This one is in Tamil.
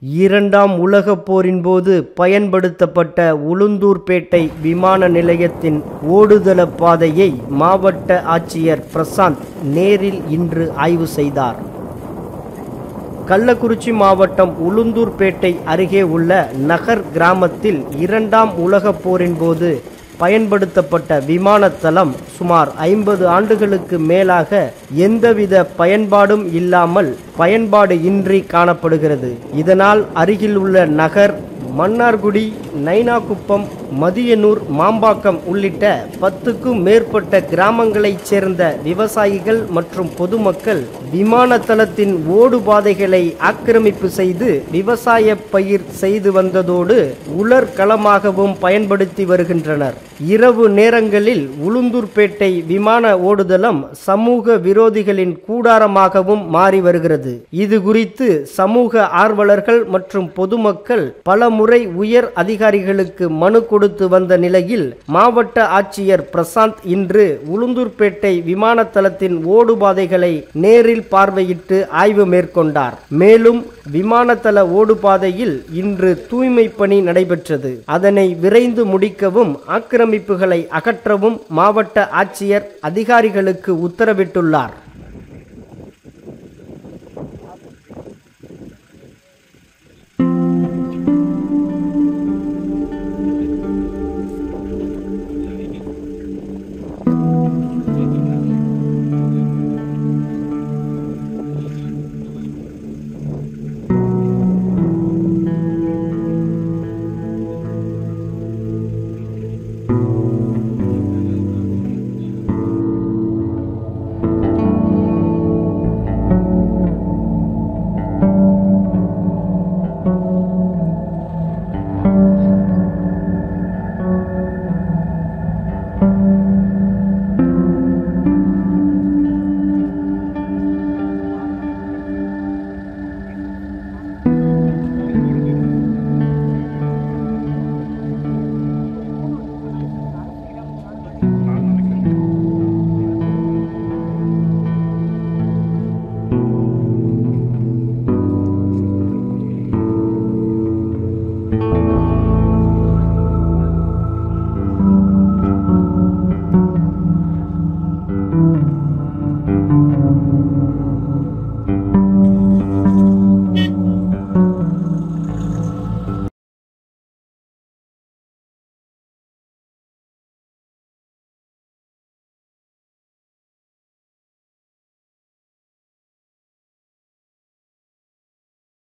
இரண்டாம் உலகப் போரின் போது பயன்படுத்தப்பட்ட உளுந்தூர்பேட்டை விமான நிலையத்தின் ஓடுதள பாதையை மாவட்ட ஆட்சியர் பிரசாந்த் நேரில் இன்று ஆய்வு செய்தார். கள்ளக்குறிச்சி மாவட்டம் உளுந்தூர்பேட்டை அருகே உள்ள நகர் கிராமத்தில் இரண்டாம் உலகப் போரின் போது பயன்படுத்தப்பட்ட விமானத்தளம் சுமார் 50 ஆண்டுகளுக்கு மேலாக எந்தவித பயன்பாடும் இல்லாமல் பயன்பாடு இன்றி காணப்படுகிறது. இதனால் அருகில் உள்ள நகர், மன்னார்குடி, நைனாகுப்பம், மதியனூர், மாம்பாக்கம் உள்ளிட்ட 10க்கும் மேற்பட்ட கிராமங்களைச் சேர்ந்த விவசாயிகள் மற்றும் பொதுமக்கள் விமானத்தளத்தின் ஓடுபாதைகளை ஆக்கிரமிப்பு செய்து விவசாய பயிர் செய்து வந்ததோடு உலர்களமாகவும் பயன்படுத்தி வருகின்றனர். இரவு நேரங்களில் உளுந்தூர்பேட்டை விமான ஓடுதளம் சமூக விரோதிகளின் கூடாரமாகவும் மாறி வருகிறது. இது குறித்து சமூக ஆர்வலர்கள் மற்றும் பொதுமக்கள் பலமுறை உயர் அதிகாரிகளுக்கு மனு கொடுத்து வந்த நிலையில் மாவட்ட ஆட்சியர் பிரசாந்த் இன்று உளுந்தூர்பேட்டை விமானத்தளத்தின் ஓடுபாதைகளை நேரில் பார்வையிட்டு ஆய்வு மேற்கொண்டார். மேலும் விமானத்தள ஓடுபாதையில் இன்று தூய்மை பணி நடைபெற்றது. அதனை விரைந்து முடிக்கவும் ஆக்கிரமிப்புகளை அகற்றவும் மாவட்ட ஆட்சியர் அதிகாரிகளுக்கு உத்தரவிட்டுள்ளார்.